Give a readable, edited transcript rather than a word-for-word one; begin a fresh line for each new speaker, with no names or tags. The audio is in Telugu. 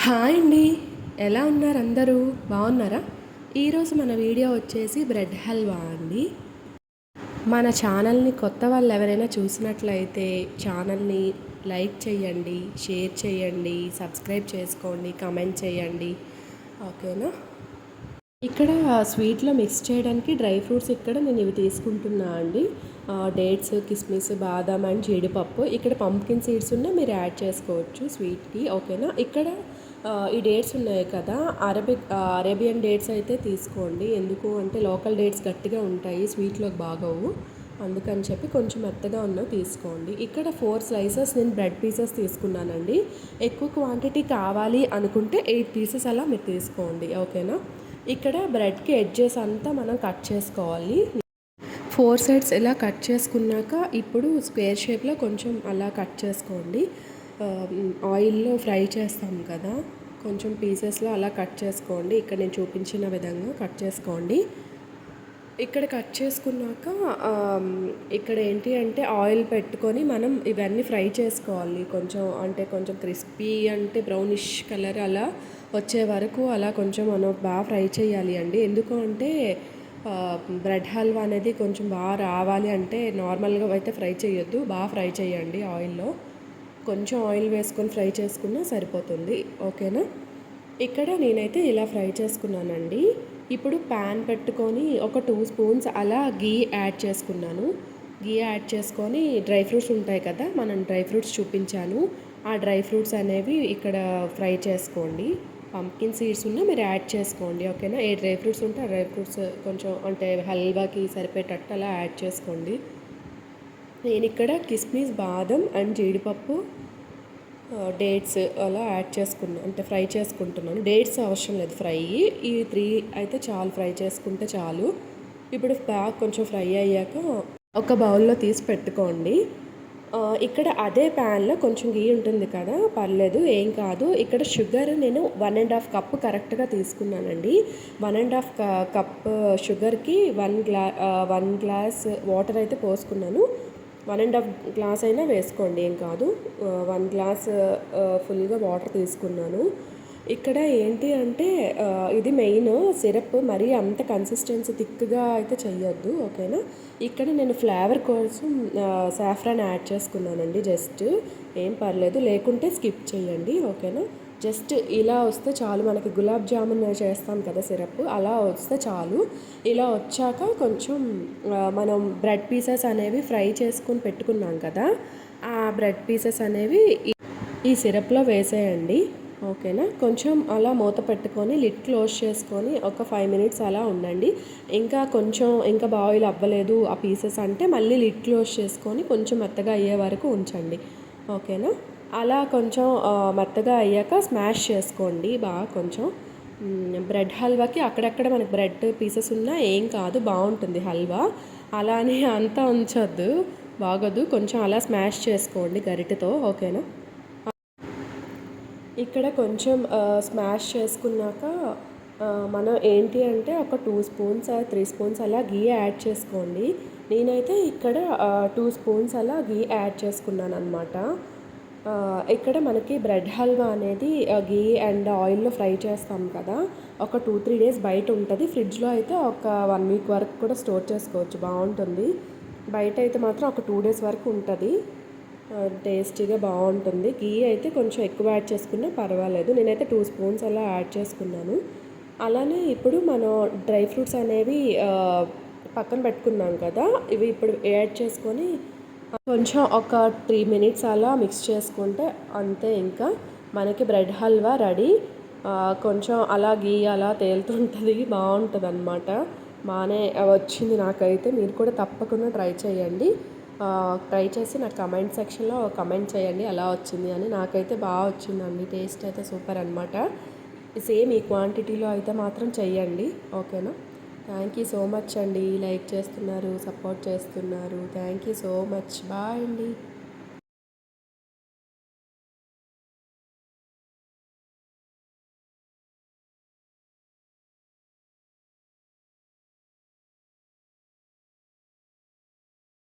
హాయ్ అండి. ఎలా ఉన్నారు అందరూ? బాగున్నారా? ఈరోజు మన వీడియో వచ్చేసి బ్రెడ్ హల్వా అండి. మన ఛానల్ని కొత్త వాళ్ళు ఎవరైనా చూసినట్లయితే ఛానల్ని లైక్ చేయండి, షేర్ చేయండి, సబ్స్క్రైబ్ చేసుకోండి, కామెంట్ చేయండి. ఓకేనా? ఇక్కడ స్వీట్లో మిక్స్ చేయడానికి డ్రై ఫ్రూట్స్ ఇక్కడ నేను ఇవి తీసుకుంటున్నా అండి. డేట్స్, కిస్మిస్, బాదాం అండ్ జీడిపప్పు. ఇక్కడ పంప్కిన్ సీడ్స్ ఉన్న మీరు యాడ్ చేసుకోవచ్చు స్వీట్కి. ఓకేనా? ఇక్కడ ఈ డేట్స్ ఉన్నాయి కదా, అరేబియన్ డేట్స్ అయితే తీసుకోండి. ఎందుకు అంటే లోకల్ డేట్స్ గట్టిగా ఉంటాయి, స్వీట్లోకి బాగోవు. అందుకని చెప్పి కొంచెం మెత్తగా ఉన్నవి తీసుకోండి. ఇక్కడ 4 స్లైసెస్ నేను బ్రెడ్ పీసెస్ తీసుకున్నానండి. ఎక్కువ క్వాంటిటీ కావాలి అనుకుంటే 8 పీసెస్ అలా మీరు తీసుకోండి. ఓకేనా? ఇక్కడ బ్రెడ్కి ఎడ్జెస్ అంతా మనం కట్ చేసుకోవాలి. 4 సైడ్స్ ఇలా కట్ చేసుకున్నాక ఇప్పుడు స్క్వేర్ షేప్లో కొంచెం అలా కట్ చేసుకోండి. ఆయిల్లో ఫ్రై చేస్తాం కదా, కొంచెం పీసెస్లో అలా కట్ చేసుకోండి. ఇక్కడ నేను చూపించిన విధంగా కట్ చేసుకోండి. ఇక్కడ కట్ చేసుకున్నాక ఇక్కడ ఏంటి అంటే ఆయిల్ పెట్టుకొని మనం ఇవన్నీ ఫ్రై చేసుకోవాలి. కొంచెం క్రిస్పీ అంటే బ్రౌనిష్ కలర్ అలా వచ్చే వరకు అలా కొంచెం మనం బాగా ఫ్రై చేయాలి అండి. ఎందుకు అంటే బ్రెడ్ హల్వా అనేది కొంచెం బాగా రావాలి అంటే నార్మల్గా అయితే ఫ్రై చేయొద్దు, బాగా ఫ్రై చేయండి ఆయిల్లో. కొంచెం ఆయిల్ వేసుకొని ఫ్రై చేసుకున్నా సరిపోతుంది. ఓకేనా? ఇక్కడ నేనైతే ఇలా ఫ్రై చేసుకున్నానండి. ఇప్పుడు ప్యాన్ పెట్టుకొని ఒక 2 స్పూన్స్ అలా గీ యాడ్ చేసుకున్నాను. గీ యాడ్ చేసుకొని డ్రై ఫ్రూట్స్ ఉంటాయి కదా, మనం డ్రై ఫ్రూట్స్ చూపించాను, ఆ డ్రై ఫ్రూట్స్ అనేవి ఇక్కడ ఫ్రై చేసుకోండి. పంప్కిన్ సీడ్స్ ఉన్న మీరు యాడ్ చేసుకోండి. ఓకేనా? ఏ డ్రై ఫ్రూట్స్ ఉంటే ఆ డ్రై ఫ్రూట్స్ కొంచెం అంటే హల్వాకి సరిపోయేటట్టు అలా యాడ్ చేసుకోండి. నేను ఇక్కడ కిస్మిస్, బాదం అండ్ జీడిపప్పు, డేట్స్ అలా యాడ్ చేసుకున్నాను, అంటే ఫ్రై చేసుకుంటున్నాను. డేట్స్ అవసరం లేదు ఫ్రై, ఈ 3 అయితే చాలు, ఫ్రై చేసుకుంటే చాలు. ఇప్పుడు బాగా కొంచెం ఫ్రై అయ్యాక ఒక బౌల్లో తీసి పెట్టుకోండి. ఇక్కడ అదే ప్యాన్లో కొంచెం గీ ఉంటుంది కదా, పర్లేదు ఏం కాదు. ఇక్కడ షుగర్ నేను 1.5 కప్పు కరెక్ట్గా తీసుకున్నానండి. 1.5 కప్ షుగర్కి 1 గ్లాస్ వాటర్ అయితే పోసుకున్నాను. 1.5 గ్లాస్ అయినా వేసుకోండి, ఏం కాదు. 1 గ్లాస్ ఫుల్గా వాటర్ తీసుకున్నాను. ఇక్కడ ఏంటి అంటే ఇది మెయిన్ సిరప్ మరీ అంత కన్సిస్టెన్సీ థిక్గా అయితే చెయ్యొద్దు. ఓకేనా? ఇక్కడ నేను ఫ్లేవర్ కోసం సాఫ్రాన్ యాడ్ చేసుకున్నానండి. జస్ట్ ఏం పర్లేదు, లేకుంటే స్కిప్ చేయండి. ఓకేనా? జస్ట్ ఇలా వస్తే చాలు. మనకి గులాబ్ జామున్ చేస్తాం కదా సిరప్, అలా వస్తే చాలు. ఇలా వచ్చాక కొంచెం మనం బ్రెడ్ పీసెస్ అనేవి ఫ్రై చేసుకొని పెట్టుకున్నాం కదా, ఆ బ్రెడ్ పీసెస్ అనేవి ఈ సిరప్లో వేసేయండి. ఓకేనా? కొంచెం అలా మూత పెట్టుకొని లిడ్ క్లోజ్ చేసుకొని ఒక 5 మినిట్స్ అలా ఉండండి. ఇంకా బాయిల్ అవ్వలేదు ఆ పీసెస్ అంటే మళ్ళీ లిడ్ క్లోజ్ చేసుకొని కొంచెం మెత్తగా అయ్యే వరకు ఉంచండి. ఓకేనా? అలా కొంచెం మెత్తగా అయ్యాక స్మాష్ చేసుకోండి బాగా. కొంచెం బ్రెడ్ హల్వాకి అక్కడక్కడ మనకి బ్రెడ్ పీసెస్ ఉన్నా ఏం కాదు, బాగుంటుంది హల్వా. అలానే అంతా ఉంచొద్దు, బాగోదు. కొంచెం అలా స్మాష్ చేసుకోండి గరిటెతో. ఓకేనా? ఇక్కడ కొంచెం స్మాష్ చేసుకున్నాక మనం ఏంటి అంటే ఒక 2 స్పూన్స్ 3 స్పూన్స్ అలా గీ యాడ్ చేసుకోండి. నేనైతే ఇక్కడ 2 స్పూన్స్ అలా గీ యాడ్ చేసుకున్నాను అనమాట. ఇక్కడ మనకి బ్రెడ్ హల్వా అనేది గీ అండ్ ఆయిల్లో ఫ్రై చేస్తాం కదా, ఒక 2-3 డేస్ బయట ఉంటుంది. ఫ్రిడ్జ్లో అయితే ఒక 1 వీక్ వరకు కూడా స్టోర్ చేసుకోవచ్చు, బాగుంటుంది. బయట అయితే మాత్రం ఒక 2 డేస్ వరకు ఉంటుంది, టేస్టీగా బాగుంటుంది. గీ అయితే కొంచెం ఎక్కువ యాడ్ చేసుకున్నా పర్వాలేదు. నేనైతే 2 స్పూన్స్ అలా యాడ్ చేసుకున్నాను. అలానే ఇప్పుడు మనం డ్రై ఫ్రూట్స్ అనేవి పక్కన పెట్టుకున్నాం కదా, ఇవి ఇప్పుడు యాడ్ చేసుకొని కొంచెం ఒక 3 మినిట్స్ అలా మిక్స్ చేసుకుంటే అంతే, ఇంకా మనకి బ్రెడ్ హల్వా రెడీ. కొంచెం అలా గీ అలా తేలుతుంటుంది, బాగుంటుంది అనమాట. బాగానే వచ్చింది నాకైతే. మీరు కూడా తప్పకుండా ట్రై చేయండి. ట్రై చేసి నాకు కమెంట్ సెక్షన్లో కమెంట్ చేయండి ఎలా వచ్చింది అని. నాకైతే బాగా వచ్చిందండి, టేస్ట్ అయితే సూపర్ అనమాట. సేమ్ ఈ క్వాంటిటీలో అయితే మాత్రం చెయ్యండి. ఓకేనా? థ్యాంక్ యూ సో మచ్ అండి. లైక్ చేస్తున్నారు, సపోర్ట్ చేస్తున్నారు. Thank you so much. Bye అండి.